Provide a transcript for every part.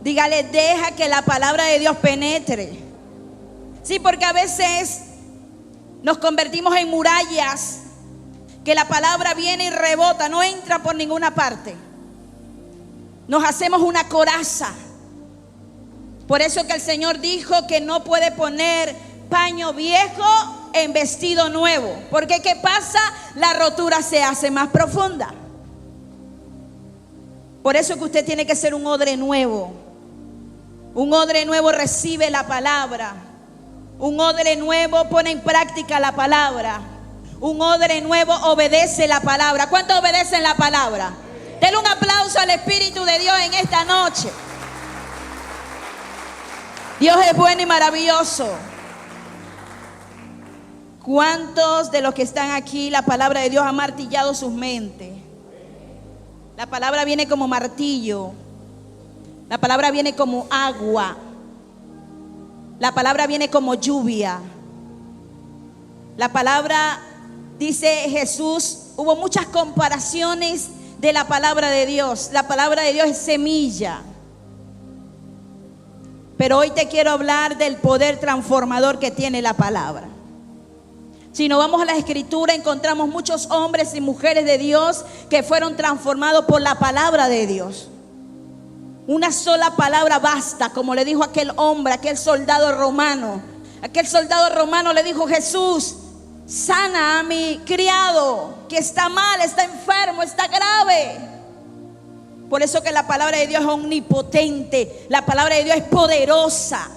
Dígale, deja que la palabra de Dios penetre. Sí, porque a veces nos convertimos en murallas, que la palabra viene y rebota, no entra por ninguna parte. Nos hacemos una coraza. Por eso que el Señor dijo que no puede poner paño viejo en vestido nuevo. Porque ¿qué pasa? La rotura se hace más profunda. Por eso que usted tiene que ser un odre nuevo. Un odre nuevo recibe la palabra. Un odre nuevo pone en práctica la palabra. Un odre nuevo obedece la palabra. ¿Cuántos obedecen la palabra? Denle un aplauso al Espíritu de Dios en esta noche. Dios es bueno y maravilloso. ¿Cuántos de los que están aquí la palabra de Dios ha martillado sus mentes? La palabra viene como martillo. La palabra viene como agua. La palabra viene como lluvia. La palabra, dice Jesús, hubo muchas comparaciones de la palabra de Dios. La palabra de Dios es semilla. Pero hoy te quiero hablar del poder transformador que tiene la palabra. Si nos vamos a la Escritura, encontramos muchos hombres y mujeres de Dios que fueron transformados por la palabra de Dios. Una sola palabra basta, como le dijo aquel hombre, aquel soldado romano. Aquel soldado romano le dijo: Jesús, sana a mi criado, que está mal, está enfermo, está grave. Por eso que la palabra de Dios es omnipotente. La palabra de Dios es poderosa.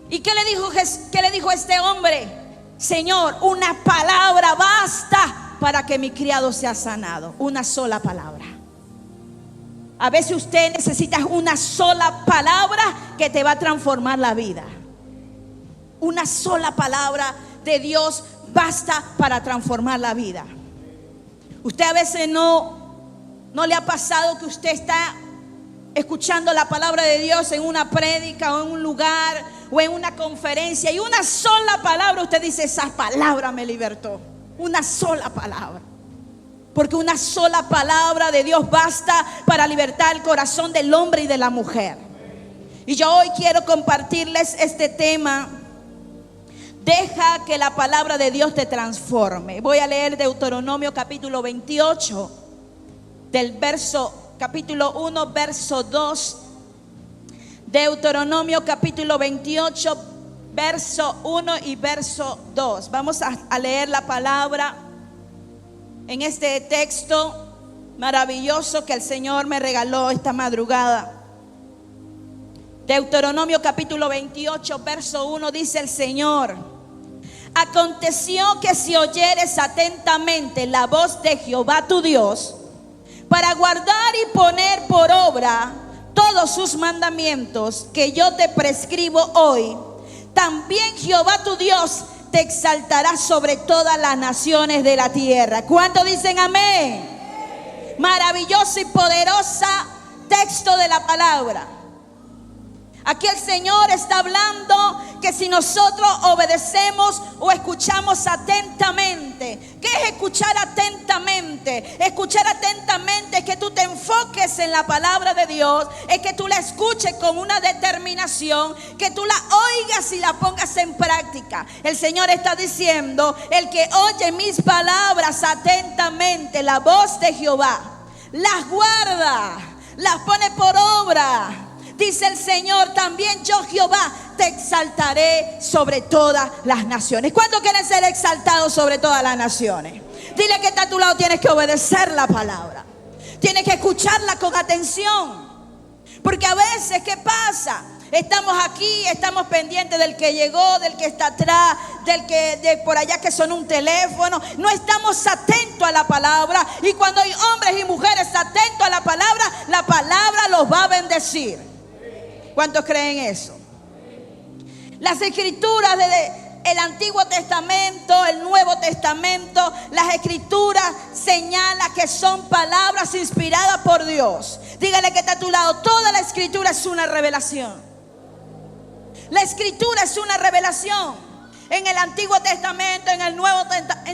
¿Y qué le dijo este hombre? Señor, una palabra basta para que mi criado sea sanado. Una sola palabra. A veces usted necesita una sola palabra que te va a transformar la vida. Una sola palabra de Dios basta para transformar la vida. Usted a veces no le ha pasado que usted está escuchando la palabra de Dios en una prédica o en un lugar o en una conferencia, y una sola palabra usted dice: esa palabra me libertó. Una sola palabra. Porque una sola palabra de Dios basta para libertar el corazón del hombre y de la mujer. Y yo hoy quiero compartirles este tema: deja que la palabra de Dios te transforme. Voy a leer Deuteronomio capítulo 28, del capítulo 1, verso 2. Deuteronomio capítulo 28, verso 1 y verso 2. Vamos a leer la palabra en este texto maravilloso que el Señor me regaló esta madrugada. Deuteronomio capítulo 28, verso 1, dice el Señor: aconteció que si oyeres atentamente la voz de Jehová tu Dios, para guardar y poner por obra todos sus mandamientos que yo te prescribo hoy, también Jehová tu Dios te exaltará sobre todas las naciones de la tierra. ¿Cuántos dicen amén? Maravilloso y poderosa texto de la palabra. Aquí el Señor está hablando que si nosotros obedecemos o escuchamos atentamente. ¿Qué es escuchar atentamente? Escuchar atentamente es que tú te enfoques en la palabra de Dios, es que tú la escuches con una determinación, que tú la oigas y la pongas en práctica. El Señor está diciendo: el que oye mis palabras atentamente, la voz de Jehová, las guarda, las pone por obra. Dice el Señor: también yo, Jehová, te exaltaré sobre todas las naciones. ¿Cuántos quieren ser exaltados sobre todas las naciones? Dile que está a tu lado: tienes que obedecer la palabra, tienes que escucharla con atención. Porque a veces, ¿qué pasa? Estamos aquí, estamos pendientes del que llegó, del que está atrás, de por allá que sonó un teléfono. No estamos atentos a la palabra. Y cuando hay hombres y mujeres atentos a la palabra los va a bendecir. ¿Cuántos creen eso? Las escrituras del Antiguo Testamento, el Nuevo Testamento, las escrituras señalan que son palabras inspiradas por Dios. Dígale que está a tu lado: toda la escritura es una revelación. La escritura es una revelación. En el Antiguo Testamento, en el Nuevo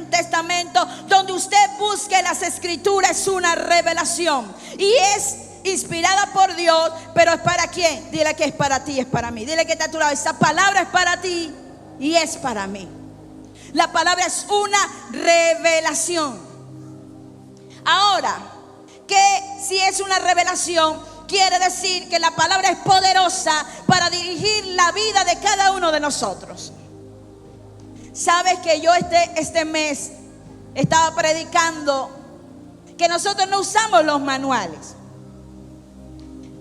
Testamento, donde usted busque las escrituras, es una revelación. Y es inspirada por Dios, pero ¿es para quién? Dile que es para ti y es para mí. Dile que está a tu lado, esa palabra es para ti y es para mí. La palabra es una revelación. Ahora, que si es una revelación, quiere decir que la palabra es poderosa para dirigir la vida de cada uno de nosotros. Sabes que yo este mes estaba predicando que nosotros no usamos los manuales,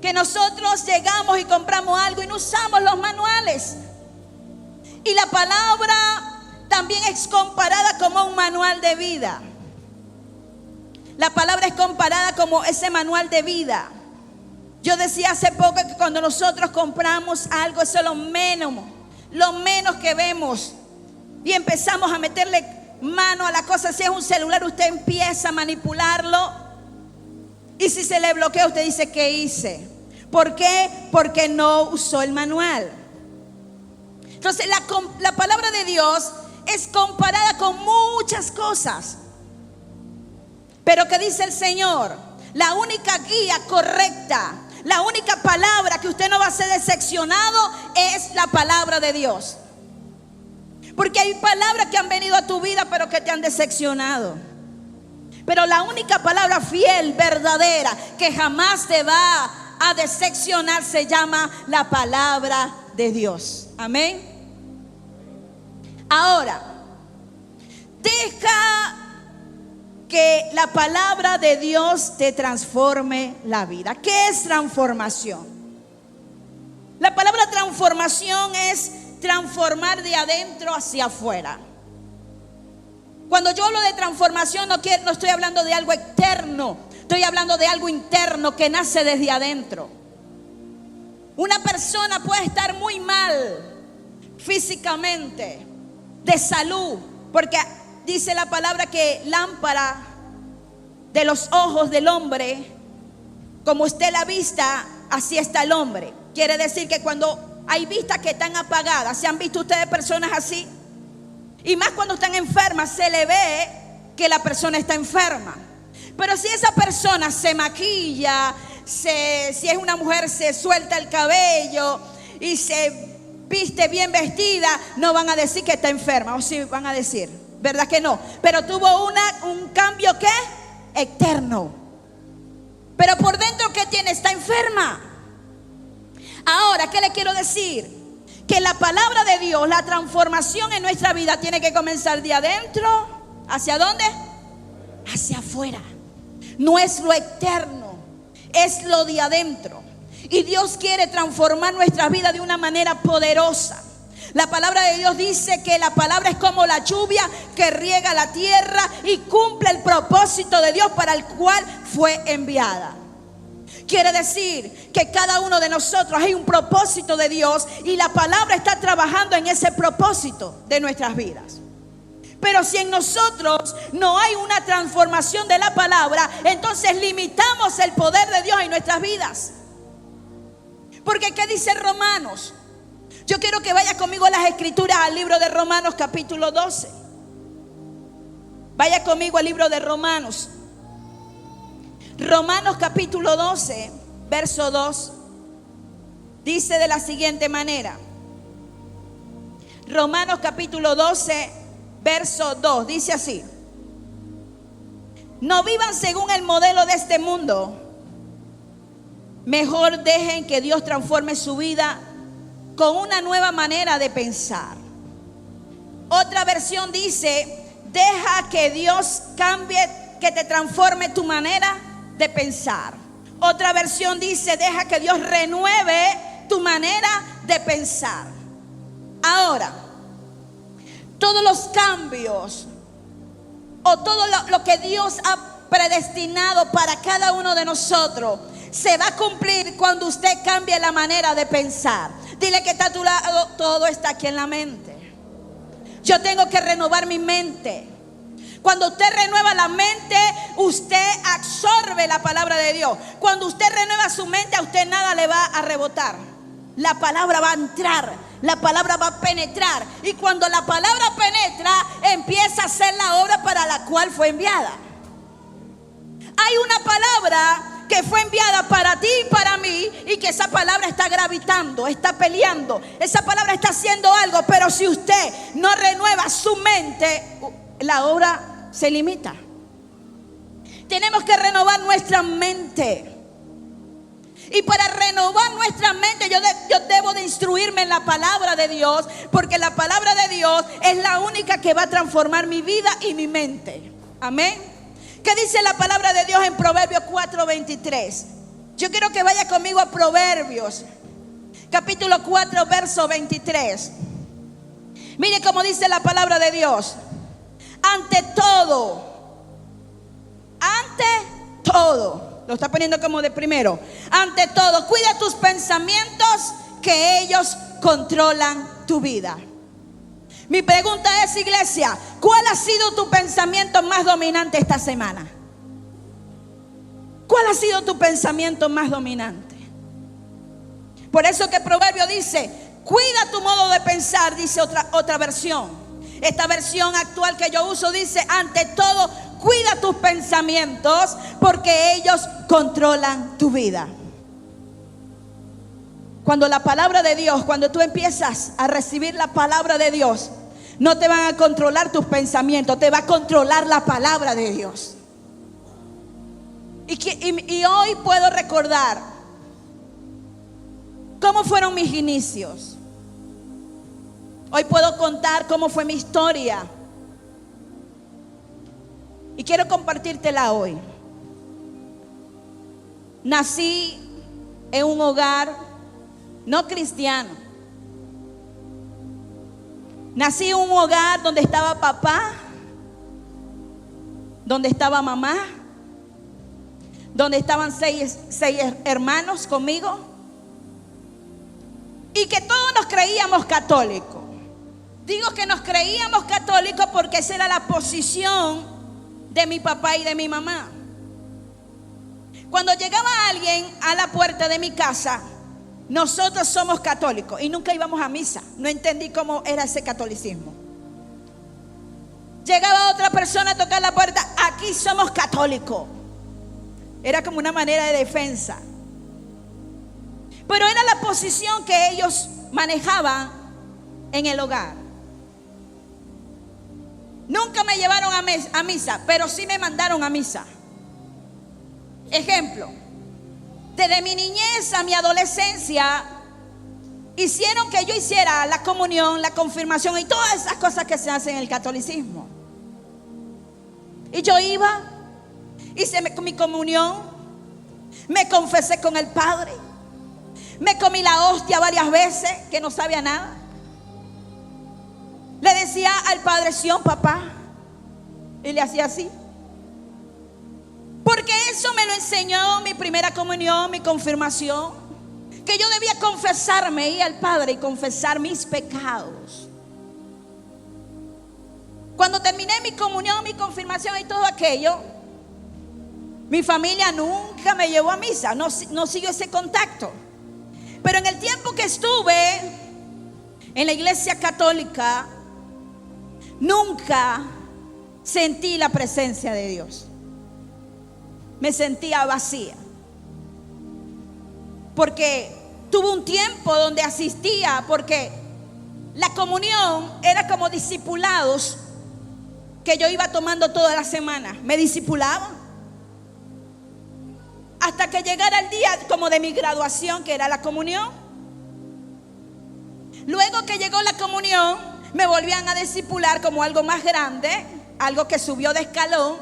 que nosotros llegamos y compramos algo y no usamos los manuales. Y la palabra también es comparada como un manual de vida. La palabra es comparada como ese manual de vida. Yo decía hace poco que cuando nosotros compramos algo, eso es lo menos que vemos. Y empezamos a meterle mano a la cosa. Si es un celular, usted empieza a manipularlo. Y si se le bloquea, usted dice, ¿qué hice? ¿Por qué? Porque no usó el manual. Entonces la palabra de Dios es comparada con muchas cosas. Pero ¿qué dice el Señor? La única guía correcta, la única palabra que usted no va a ser decepcionado es la palabra de Dios. Porque hay palabras que han venido a tu vida pero que te han decepcionado. Pero la única palabra fiel, verdadera, que jamás te va a decepcionar se llama la palabra de Dios. Amén. Ahora, deja que la palabra de Dios te transforme la vida. ¿Qué es transformación? La palabra transformación es transformar de adentro hacia afuera. Cuando yo hablo de transformación no estoy hablando de algo externo, estoy hablando de algo interno que nace desde adentro. Una persona puede estar muy mal físicamente, de salud, porque dice la palabra que lámpara de los ojos del hombre, como esté la vista, así está el hombre. Quiere decir que cuando hay vistas que están apagadas, ¿se han visto ustedes personas así? Y más cuando están enfermas, se le ve que la persona está enferma. Pero si esa persona se maquilla, si es una mujer, se suelta el cabello y se viste bien vestida, no van a decir que está enferma. O sí van a decir, ¿verdad que no? Pero tuvo un cambio, ¿qué? Externo. Pero por dentro, ¿qué tiene? Está enferma. Ahora, ¿qué le quiero decir? Que la palabra de Dios, la transformación en nuestra vida tiene que comenzar de adentro. ¿Hacia dónde? Hacia afuera. No es lo externo, es lo de adentro. Y Dios quiere transformar nuestra vida de una manera poderosa. La palabra de Dios dice que la palabra es como la lluvia que riega la tierra y cumple el propósito de Dios para el cual fue enviada. Quiere decir que cada uno de nosotros hay un propósito de Dios y la palabra está trabajando en ese propósito de nuestras vidas. Pero si en nosotros no hay una transformación de la palabra, entonces limitamos el poder de Dios en nuestras vidas. Porque ¿qué dice Romanos? Yo quiero que vaya conmigo a las escrituras, al libro de Romanos capítulo 12. Vaya conmigo al libro de Romanos. Romanos capítulo 12, verso 2. Dice de la siguiente manera. Romanos capítulo 12, verso 2. Dice así: no vivan según el modelo de este mundo. Mejor dejen que Dios transforme su vida con una nueva manera de pensar. Otra versión dice: deja que Dios cambie, que te transforme tu manera de pensar. Otra versión dice: deja que Dios renueve tu manera de pensar. Ahora, todos los cambios o todo lo que Dios ha predestinado para cada uno de nosotros se va a cumplir cuando usted cambie la manera de pensar. Dile que está a tu lado, todo está aquí en la mente. Yo tengo que renovar mi mente. Cuando usted renueva la mente, usted absorbe la palabra de Dios. Cuando usted renueva su mente, a usted nada le va a rebotar. La palabra va a entrar, la palabra va a penetrar. Y cuando la palabra penetra, empieza a hacer la obra para la cual fue enviada. Hay una palabra que fue enviada para ti y para mí, y que esa palabra está gravitando, está peleando, esa palabra está haciendo algo. Pero si usted no renueva su mente, la obra se limita. Tenemos que renovar nuestra mente. Y para renovar nuestra mente yo debo de instruirme en la palabra de Dios, porque la palabra de Dios es la única que va a transformar mi vida y mi mente. Amén. ¿Qué dice la palabra de Dios en Proverbios 4:23? Yo quiero que vaya conmigo a Proverbios capítulo 4 verso 23. Mire cómo dice la palabra de Dios. Ante todo, lo está poniendo como de primero. Ante todo, cuida tus pensamientos, que ellos controlan tu vida. Mi pregunta es, iglesia, ¿cuál ha sido tu pensamiento más dominante esta semana? ¿Cuál ha sido tu pensamiento más dominante? Por eso que Proverbio dice, cuida tu modo de pensar, dice otra versión. Esta versión actual que yo uso dice, ante todo, cuida tus pensamientos, porque ellos controlan tu vida. Cuando la palabra de Dios, cuando tú empiezas a recibir la palabra de Dios, no te van a controlar tus pensamientos, te va a controlar la palabra de Dios. Y hoy puedo recordar cómo fueron mis inicios. Hoy puedo contar cómo fue mi historia. Y quiero compartírtela hoy. Nací en un hogar no cristiano. Nací en un hogar donde estaba papá, donde estaba mamá, donde estaban seis hermanos conmigo, y que todos nos creíamos católicos. Digo que nos creíamos católicos porque esa era la posición de mi papá y de mi mamá. Cuando llegaba alguien a la puerta de mi casa, nosotros somos católicos, y nunca íbamos a misa. No entendí cómo era ese catolicismo. Llegaba otra persona a tocar la puerta, aquí somos católicos. Era como una manera de defensa. Pero era la posición que ellos manejaban en el hogar. Nunca me llevaron a misa, pero sí me mandaron a misa. Ejemplo, desde mi niñez a mi adolescencia, hicieron que yo hiciera la comunión, la confirmación y todas esas cosas que se hacen en el catolicismo. Y yo iba, hice mi comunión, me confesé con el Padre, me comí la hostia varias veces, que no sabía nada. Le decía al Padre, Sion, papá, y le hacía así. Porque eso me lo enseñó mi primera comunión, mi confirmación, que yo debía confesarme, ir al Padre y confesar mis pecados. Cuando terminé mi comunión, mi confirmación y todo aquello, mi familia nunca me llevó a misa, no siguió ese contacto. Pero en el tiempo que estuve en la iglesia católica, nunca sentí la presencia de Dios. Me sentía vacía, porque tuve un tiempo donde asistía, porque la comunión era como discipulados que yo iba tomando toda la semana. Me discipulaban hasta que llegara el día como de mi graduación, que era la comunión. Luego que llegó la comunión, me volvían a discipular como algo más grande, algo que subió de escalón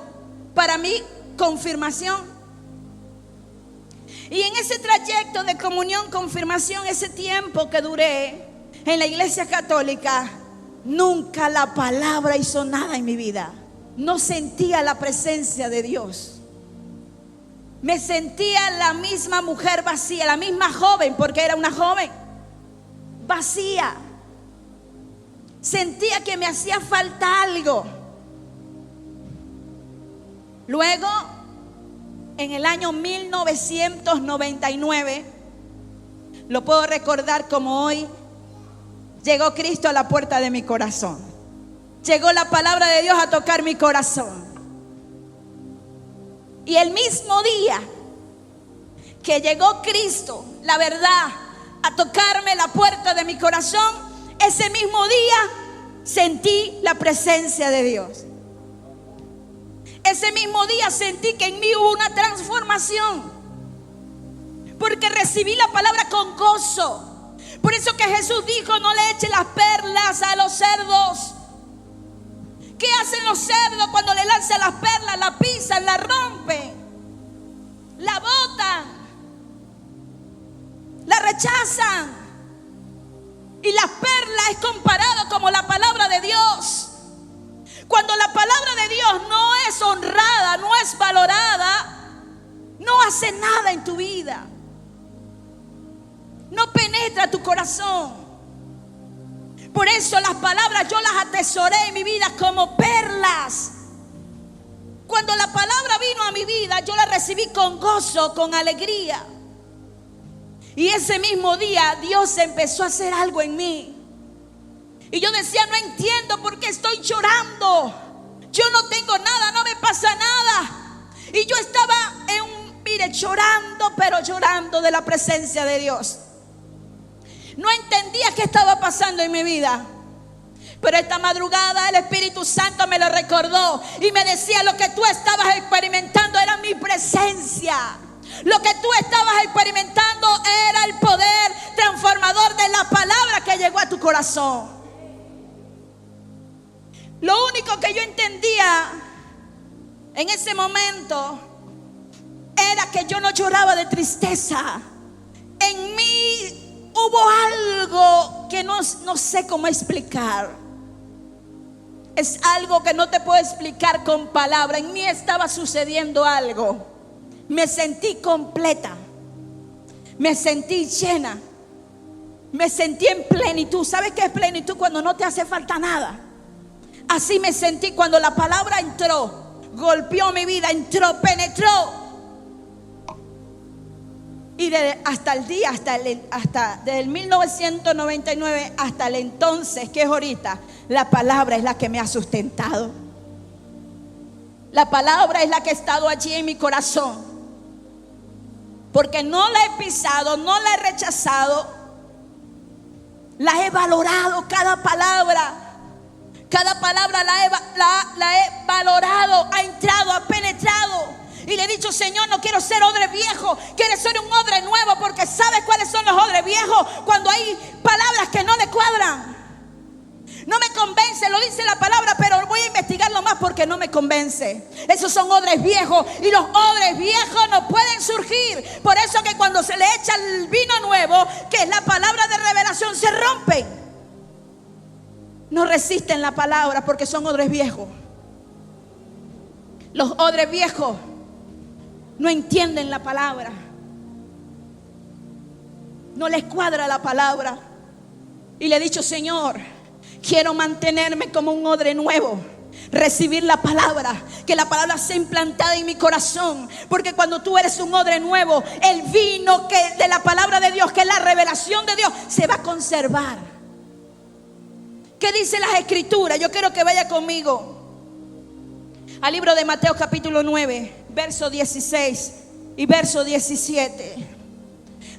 para mi confirmación. Y en ese trayecto de comunión, confirmación, ese tiempo que duré en la iglesia católica, nunca la palabra hizo nada en mi vida. No sentía la presencia de Dios. Me sentía la misma mujer vacía, la misma joven, porque era una joven vacía. Sentía que me hacía falta algo. Luego, en el año 1999, lo puedo recordar como hoy, llegó Cristo a la puerta de mi corazón. Llegó la palabra de Dios a tocar mi corazón. Y el mismo día que llegó Cristo, la verdad, a tocarme la puerta de mi corazón, ese mismo día sentí la presencia de Dios. Ese mismo día sentí que en mí hubo una transformación, porque recibí la palabra con gozo. Por eso que Jesús dijo: no le eche las perlas a los cerdos. ¿Qué hacen los cerdos cuando le lanzan las perlas? La pisan, la rompen, la botan, la rechazan. Y las perlas es comparado como la palabra de Dios. Cuando la palabra de Dios no es honrada, no es valorada, no hace nada en tu vida, no penetra tu corazón. Por eso las palabras yo las atesoré en mi vida como perlas. Cuando la palabra vino a mi vida, yo la recibí con gozo, con alegría. Y ese mismo día Dios empezó a hacer algo en mí. Y yo decía: no entiendo por qué estoy llorando. Yo no tengo nada, no me pasa nada. Y yo estaba llorando, pero llorando de la presencia de Dios. No entendía qué estaba pasando en mi vida. Pero esta madrugada el Espíritu Santo me lo recordó y me decía: lo que tú estabas experimentando era mi presencia. Lo que tú estabas experimentando era el poder transformador de la palabra que llegó a tu corazón. Lo único que yo entendía en ese momento era que yo no lloraba de tristeza. En mí hubo algo que no sé cómo explicar. Es algo que no te puedo explicar con palabras. En mí estaba sucediendo algo. Me sentí completa, me sentí llena, me sentí en plenitud. ¿Sabes qué es plenitud? Cuando no te hace falta nada. Así me sentí cuando la palabra entró, golpeó mi vida, entró, penetró. Y desde el 1999 hasta el entonces, que es ahorita, la palabra es la que me ha sustentado. La palabra es la que ha estado allí en mi corazón. Porque no la he pisado, no la he rechazado. La he valorado, cada palabra. Cada palabra la he valorado, ha entrado, ha penetrado. Y le he dicho: Señor, no quiero ser odre viejo, quiero ser un odre nuevo. Porque ¿sabes cuáles son los odres viejos? Cuando hay palabras que no le cuadran. No me convence, lo dice la palabra, pero voy a investigarlo más porque no me convence. Esos son odres viejos, y los odres viejos no pueden surgir. Por eso que cuando se le echa el vino nuevo, que es la palabra de revelación, se rompen. No resisten la palabra porque son odres viejos. Los odres viejos no entienden la palabra, no les cuadra la palabra. Y le he dicho: Señor, quiero mantenerme como un odre nuevo, recibir la palabra, que la palabra sea implantada en mi corazón. Porque cuando tú eres un odre nuevo, el vino de la palabra de Dios, que es la revelación de Dios, se va a conservar. ¿Qué dice las Escrituras? Yo quiero que vaya conmigo al libro de Mateo capítulo 9, verso 16 y verso 17.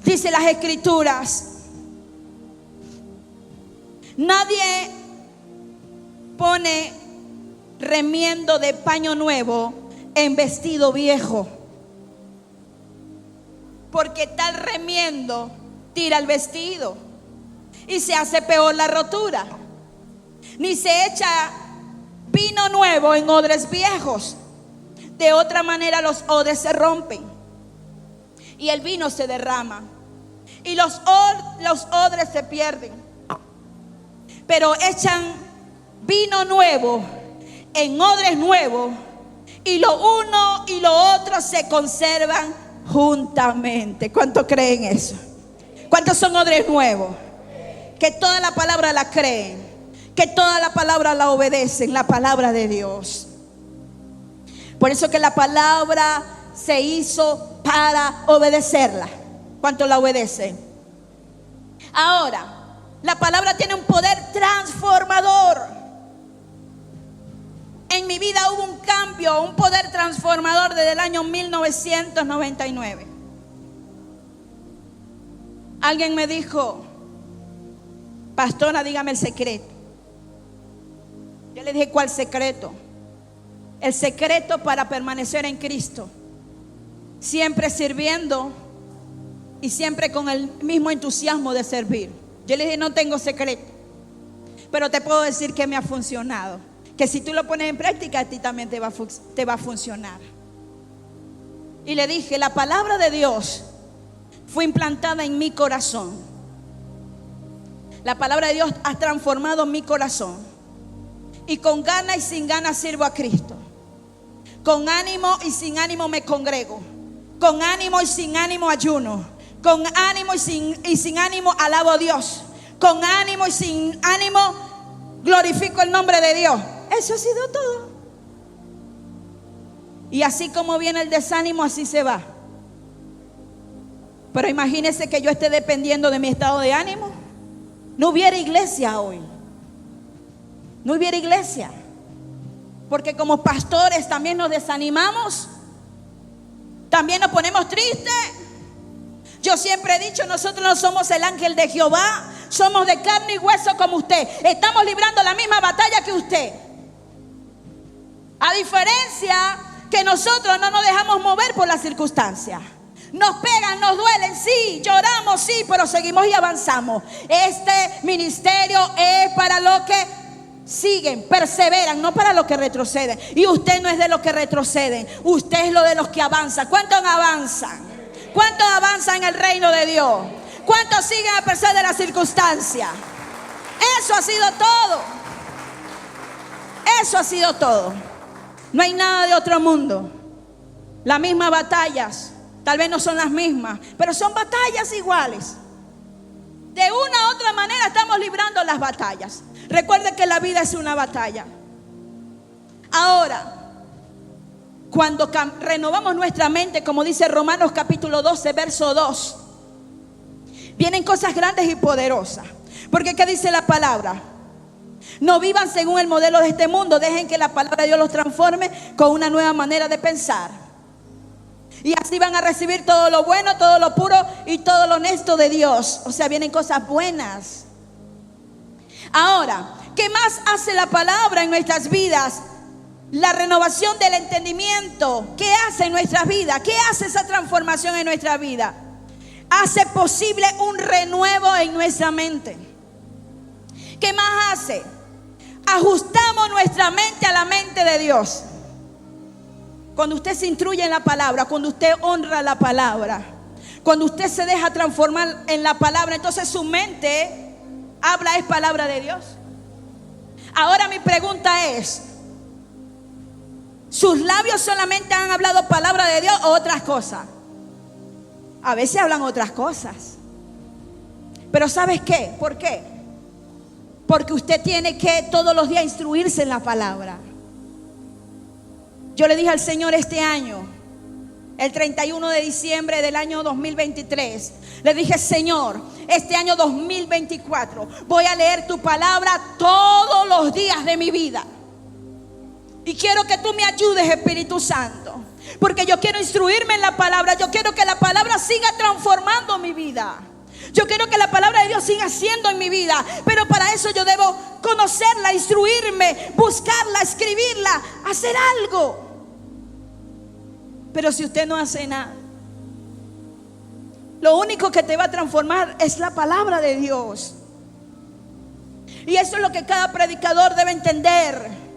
Dice las Escrituras: nadie pone remiendo de paño nuevo en vestido viejo, porque tal remiendo tira el vestido y se hace peor la rotura. Ni se echa vino nuevo en odres viejos. De otra manera los odres se rompen y el vino se derrama y los odres se pierden. Pero echan vino nuevo en odres nuevos, y lo uno y lo otro se conservan juntamente. ¿Cuántos creen eso? ¿Cuántos son odres nuevos? Que toda la palabra la creen, que toda la palabra la obedecen, la palabra de Dios. Por eso que la palabra se hizo para obedecerla. ¿Cuántos la obedecen? Ahora, la palabra tiene un poder transformador. En mi vida hubo un cambio, un poder transformador desde el año 1999. Alguien me dijo: pastora, dígame el secreto. Yo le dije: ¿cuál secreto? El secreto para permanecer en Cristo, siempre sirviendo y siempre con el mismo entusiasmo de servir. Yo le dije: no tengo secreto, pero te puedo decir que me ha funcionado, que si tú lo pones en práctica, a ti también te va a funcionar. Y le dije: la palabra de Dios fue implantada en mi corazón. La palabra de Dios ha transformado mi corazón, y con ganas y sin ganas sirvo a Cristo. Con ánimo y sin ánimo me congrego. Con ánimo y sin ánimo ayuno. Con ánimo y sin ánimo alabo a Dios. Con ánimo y sin ánimo glorifico el nombre de Dios. Eso ha sido todo. Y así como viene el desánimo, así se va. Pero imagínense que yo esté dependiendo de mi estado de ánimo. No hubiera iglesia hoy. No hubiera iglesia. Porque como pastores también nos desanimamos, también nos ponemos tristes. Yo siempre he dicho: nosotros no somos el ángel de Jehová, somos de carne y hueso como usted. Estamos librando la misma batalla que usted. A diferencia que nosotros no nos dejamos mover por las circunstancias. Nos pegan, nos duelen, sí, lloramos, sí, pero seguimos y avanzamos. Este ministerio es para los que siguen, perseveran, no para los que retroceden. Y usted no es de los que retroceden, usted es lo de los que avanzan. ¿Cuántos avanzan? ¿Cuántos avanzan en el reino de Dios? ¿Cuántos siguen a pesar de las circunstancias? Eso ha sido todo. Eso ha sido todo. No hay nada de otro mundo. Las mismas batallas, tal vez no son las mismas, pero son batallas iguales. De una u otra manera estamos librando las batallas. Recuerde que la vida es una batalla. Ahora, cuando renovamos nuestra mente, como dice Romanos capítulo 12, verso 2, vienen cosas grandes y poderosas. Porque ¿qué dice la palabra? No vivan según el modelo de este mundo. Dejen que la palabra de Dios los transforme con una nueva manera de pensar. Y así van a recibir todo lo bueno, todo lo puro y todo lo honesto de Dios. O sea, vienen cosas buenas. Ahora, ¿qué más hace la palabra en nuestras vidas? La renovación del entendimiento. ¿Qué hace en nuestras vidas? ¿Qué hace esa transformación en nuestra vida? Hace posible un renuevo en nuestra mente. ¿Qué más hace? Ajustamos nuestra mente a la mente de Dios. Cuando usted se instruye en la palabra, cuando usted honra la palabra, cuando usted se deja transformar en la palabra, entonces su mente habla es palabra de Dios. Ahora mi pregunta es: ¿sus labios solamente han hablado palabra de Dios o otras cosas? A veces hablan otras cosas. Pero ¿sabes qué? ¿Por qué? Porque usted tiene que todos los días instruirse en la palabra. Yo le dije al Señor este año, el 31 de diciembre del año 2023, le dije: Señor, este año 2024 voy a leer tu palabra todos los días de mi vida. Y quiero que tú me ayudes, Espíritu Santo, porque yo quiero instruirme en la palabra. Yo quiero que la palabra siga transformando mi vida. Yo quiero que la palabra de Dios siga siendo en mi vida. Pero para eso yo debo conocerla, instruirme, buscarla, escribirla, hacer algo. Pero si usted no hace nada, lo único que te va a transformar es la palabra de Dios. Y eso es lo que cada predicador debe entender.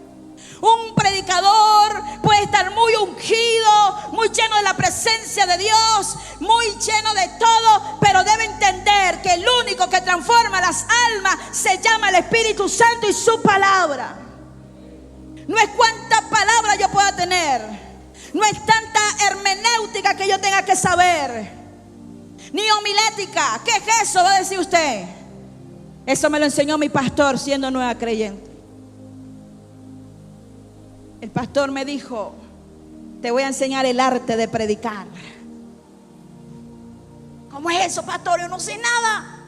Un predicador puede estar muy ungido, muy lleno de la presencia de Dios, muy lleno de todo, pero debe entender que el único que transforma las almas se llama el Espíritu Santo y su palabra. No es cuánta palabra yo pueda tener, no es tanta hermenéutica que yo tenga que saber, ni homilética. ¿Qué es eso? Va a decir usted. Eso me lo enseñó mi pastor siendo nueva creyente. El pastor me dijo: te voy a enseñar el arte de predicar. ¿Cómo es eso, pastor? Yo no sé nada.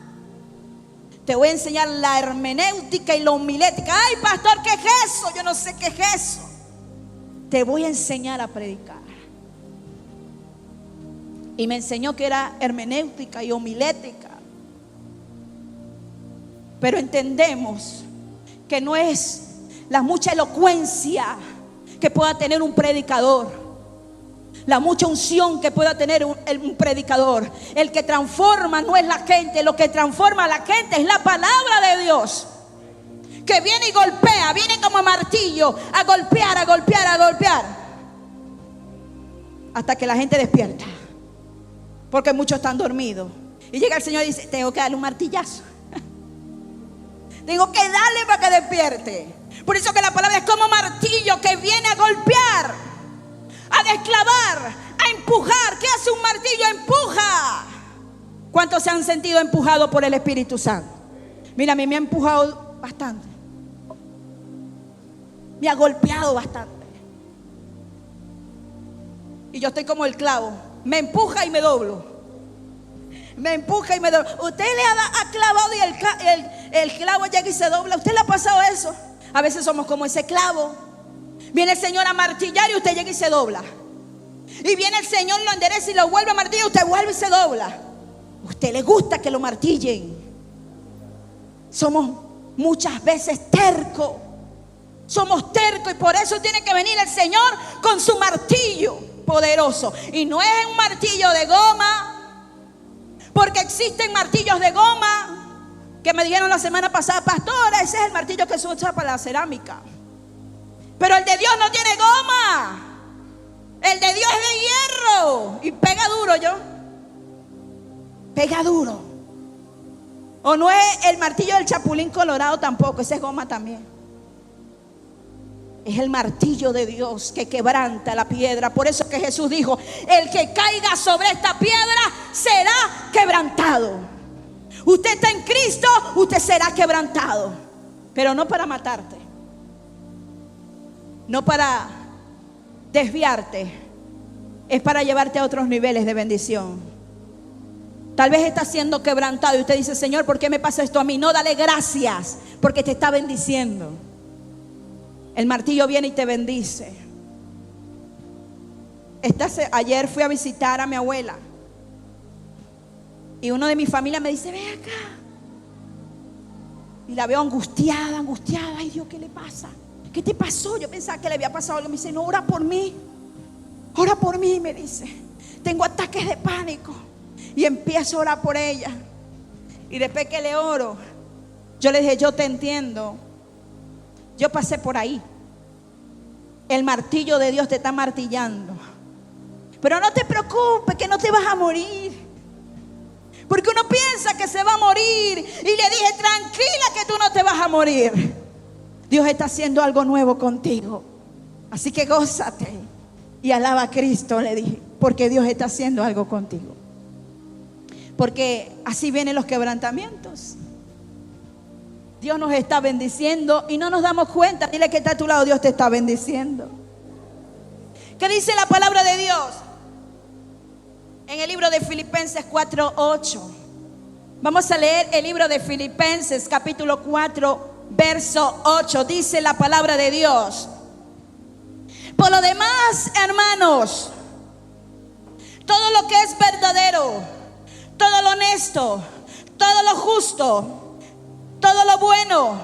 Te voy a enseñar la hermenéutica y la homilética. Ay, pastor, ¿qué es eso? Yo no sé qué es eso. Te voy a enseñar a predicar. Y me enseñó que era hermenéutica y homilética. Pero entendemos que no es la mucha elocuencia que pueda tener un predicador, la mucha unción que pueda tener un predicador. El que transforma no es la gente, lo que transforma a la gente es la palabra de Dios, que viene y golpea, viene como martillo a golpear, a golpear, a golpear, hasta que la gente despierta, porque muchos están dormidos. Y llega el Señor y dice: tengo que darle un martillazo, tengo que darle para que despierte. Por eso que la palabra es como martillo que viene a golpear, a desclavar, a empujar. ¿Qué hace un martillo? Empuja. ¿Cuántos se han sentido empujados por el Espíritu Santo? Mira, a mí me ha empujado bastante, me ha golpeado bastante. Y yo estoy como el clavo, me empuja y me doblo, me empuja y me doblo. Usted le ha clavado y el clavo llega y se dobla. ¿Usted le ha pasado eso? A veces somos como ese clavo. Viene el Señor a martillar y usted llega y se dobla. Y viene el Señor, lo endereza y lo vuelve a martillar y usted vuelve y se dobla. A usted le gusta que lo martillen. Somos muchas veces tercos. Somos tercos y por eso tiene que venir el Señor con su martillo poderoso. Y no es un martillo de goma, porque existen martillos de goma que me dijeron la semana pasada: pastora, ese es el martillo que se usa para la cerámica. Pero el de Dios no tiene goma. El de Dios es de hierro y pega duro. Pega duro. O no es el martillo del Chapulín Colorado tampoco, ese es goma también. Es el martillo de Dios que quebranta la piedra. Por eso que Jesús dijo: el que caiga sobre esta piedra será quebrantado. Usted está en Cristo, usted será quebrantado. Pero no para matarte, no para desviarte, es para llevarte a otros niveles de bendición. Tal vez está siendo quebrantado y usted dice: Señor, ¿por qué me pasa esto a mí? No, dale gracias, porque te está bendiciendo. El martillo viene y te bendice. Ayer fui a visitar a mi abuela y uno de mi familia me dice: ven acá. Y la veo angustiada. Ay, Dios, ¿qué le pasa? ¿Qué te pasó? Yo pensaba que le había pasado algo. Me dice: no, ora por mí, me dice. Tengo ataques de pánico. Y empiezo a orar por ella. Y después que le oro, yo le dije: yo te entiendo, yo pasé por ahí. El martillo de Dios te está martillando, pero no te preocupes, que no te vas a morir. Porque uno piensa que se va a morir. Y le dije: tranquila, que tú no te vas a morir. Dios está haciendo algo nuevo contigo. Así que gózate y alaba a Cristo, le dije, porque Dios está haciendo algo contigo. Porque así vienen los quebrantamientos. Dios nos está bendiciendo y no nos damos cuenta. Dile que está a tu lado: Dios te está bendiciendo. ¿Qué dice la palabra de Dios? En el libro de Filipenses 4:8. Vamos a leer el libro de Filipenses capítulo 4 verso 8. Dice la palabra de Dios: por lo demás, hermanos, todo lo que es verdadero, todo lo honesto, todo lo justo, todo lo bueno,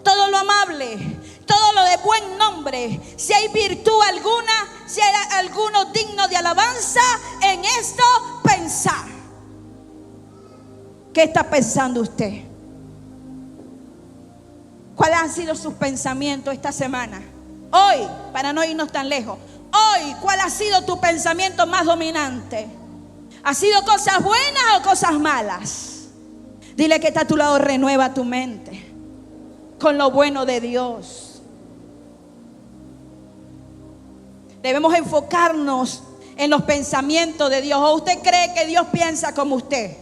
todo lo amable, todo lo de buen nombre, si hay virtud alguna, si hay alguno digno de alabanza, en esto pensar. ¿Qué está pensando usted? ¿Cuáles han sido sus pensamientos esta semana? Hoy, para no irnos tan lejos, hoy, ¿cuál ha sido tu pensamiento más dominante? ¿Ha sido cosas buenas o cosas malas? Dile que está a tu lado: renueva tu mente con lo bueno de Dios. Debemos enfocarnos en los pensamientos de Dios. ¿O usted cree que Dios piensa como usted?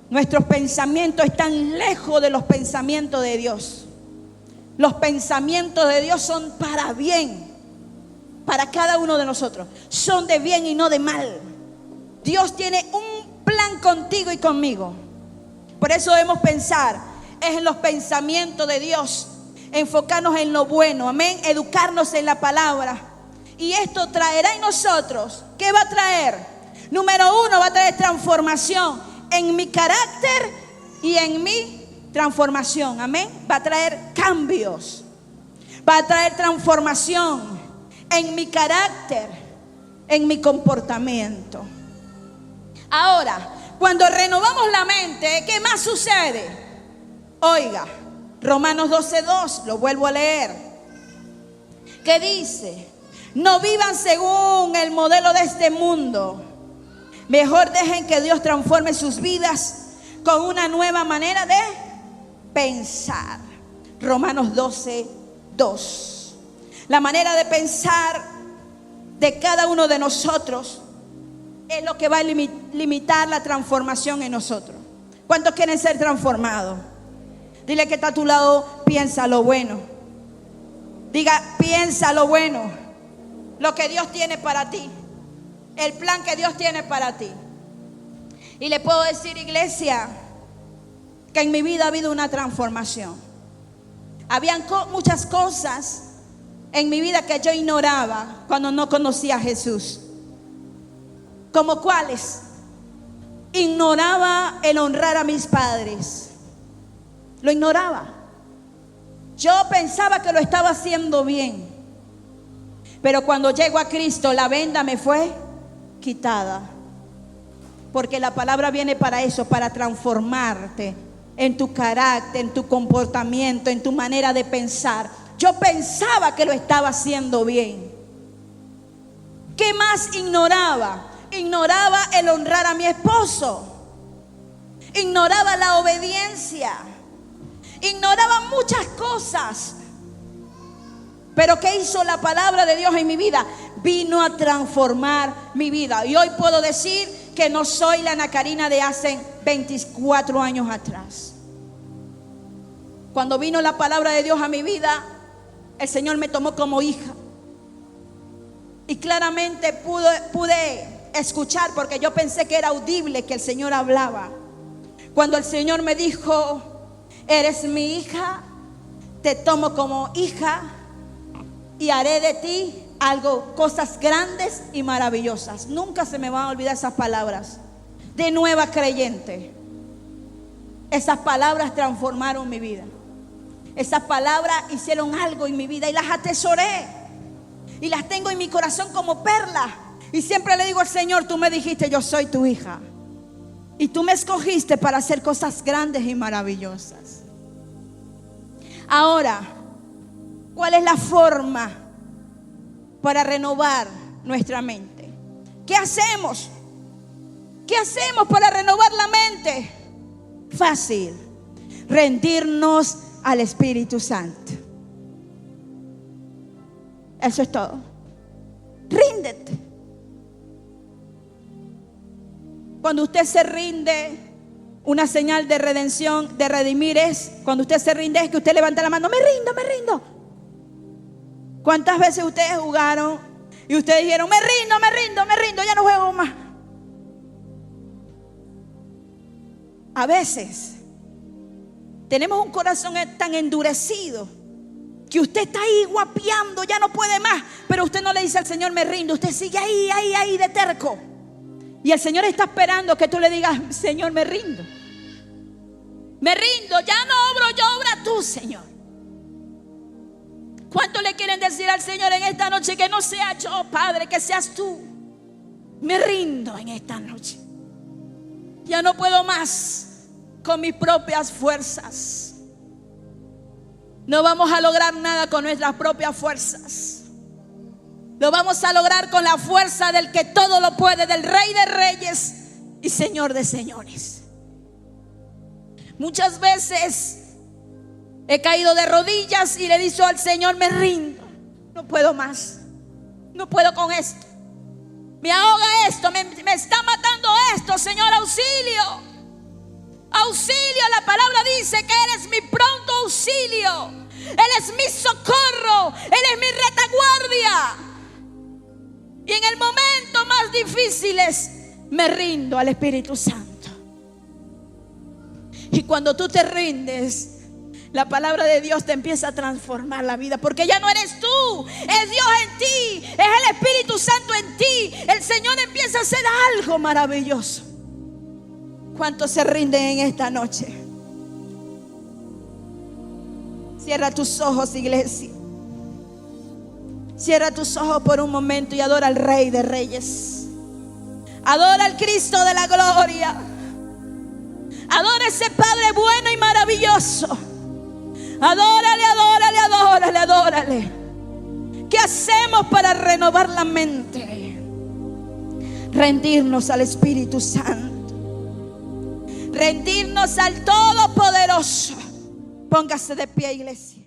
Nuestros pensamientos están lejos de los pensamientos de Dios. Los pensamientos de Dios son para bien, para cada uno de nosotros. Son de bien y no de mal. Dios tiene un plan contigo y conmigo. Por eso debemos pensar en los pensamientos de Dios, enfocarnos en lo bueno, amén, educarnos en la palabra. Y esto traerá en nosotros, ¿qué va a traer? Número uno, va a traer transformación en mi carácter y en mi transformación, amén. Va a traer cambios, va a traer transformación en mi carácter, en mi comportamiento. Ahora, cuando renovamos la mente, ¿qué más sucede? Oiga, Romanos 12:2, lo vuelvo a leer, que dice: no vivan según el modelo de este mundo, mejor dejen que Dios transforme sus vidas con una nueva manera de pensar. Romanos 12:2. La manera de pensar de cada uno de nosotros es lo que va a limitar la transformación en nosotros. ¿Cuántos quieren ser transformados? Dile que está a tu lado: piensa lo bueno. Diga: piensa lo bueno, lo que Dios tiene para ti, el plan que Dios tiene para ti. Y le puedo decir, iglesia, que en mi vida ha habido una transformación. Habían muchas cosas en mi vida que yo ignoraba cuando no conocía a Jesús. ¿Como cuáles? Ignoraba el honrar a mis padres. Lo ignoraba. Yo pensaba que lo estaba haciendo bien, pero cuando llego a Cristo, la venda me fue quitada. Porque la palabra viene para eso, para transformarte en tu carácter, en tu comportamiento, en tu manera de pensar. Yo pensaba que lo estaba haciendo bien. ¿Qué más ignoraba? Ignoraba el honrar a mi esposo. Ignoraba la obediencia. Ignoraba muchas cosas. Pero ¿qué hizo la palabra de Dios en mi vida? Vino a transformar mi vida. Y hoy puedo decir que no soy la Ana Karina de hace 24 años atrás. Cuando vino la palabra de Dios a mi vida, el Señor me tomó como hija. Y claramente pude escuchar, porque yo pensé que era audible que el Señor hablaba. Cuando el Señor me dijo: eres mi hija, te tomo como hija y haré de ti cosas grandes y maravillosas. Nunca se me van a olvidar esas palabras de nueva creyente. Esas palabras transformaron mi vida. Esas palabras hicieron algo en mi vida y las atesoré y las tengo en mi corazón como perlas. Y siempre le digo al Señor: tú me dijiste, yo soy tu hija, y tú me escogiste para hacer cosas grandes y maravillosas. Ahora, ¿cuál es la forma para renovar nuestra mente? ¿Qué hacemos? ¿Qué hacemos para renovar la mente? Fácil: rendirnos al Espíritu Santo. Eso es todo. Ríndete. Cuando usted se rinde, una señal de redención, de redimir, es cuando usted se rinde, es que usted levanta la mano: me rindo, me rindo. ¿Cuántas veces ustedes jugaron y ustedes dijeron: me rindo, me rindo, me rindo, ya no juego más? A veces tenemos un corazón tan endurecido que usted está ahí guapeando, ya no puede más, pero usted no le dice al Señor: me rindo. Usted sigue ahí de terco. Y el Señor está esperando que tú le digas: Señor, me rindo. Me rindo, ya no obro yo, obra tú, Señor. ¿Cuánto le quieren decir al Señor en esta noche? Que no sea yo, Padre, que seas tú. Me rindo en esta noche. Ya no puedo más con mis propias fuerzas. No vamos a lograr nada con nuestras propias fuerzas. Lo vamos a lograr con la fuerza del que todo lo puede, del Rey de Reyes y Señor de Señores. Muchas veces he caído de rodillas y le he dicho al Señor: me rindo, no puedo más, no puedo con esto, me ahoga esto, me está matando esto, Señor, auxilio, auxilio. La palabra dice que Él es mi pronto auxilio, Él es mi socorro, Él es mi retaguardia. Y en el momento más difíciles me rindo al Espíritu Santo. Y cuando tú te rindes, la palabra de Dios te empieza a transformar la vida, porque ya no eres tú, es Dios en ti, es el Espíritu Santo en ti. El Señor empieza a hacer algo maravilloso. ¿Cuántos se rinden en esta noche? Cierra tus ojos, iglesia. Cierra tus ojos por un momento y adora al Rey de Reyes. Adora al Cristo de la gloria. Adora a ese Padre bueno y maravilloso. Adórale, adórale, adórale, adórale. ¿Qué hacemos para renovar la mente? Rendirnos al Espíritu Santo. Rendirnos al Todopoderoso. Póngase de pie, iglesia.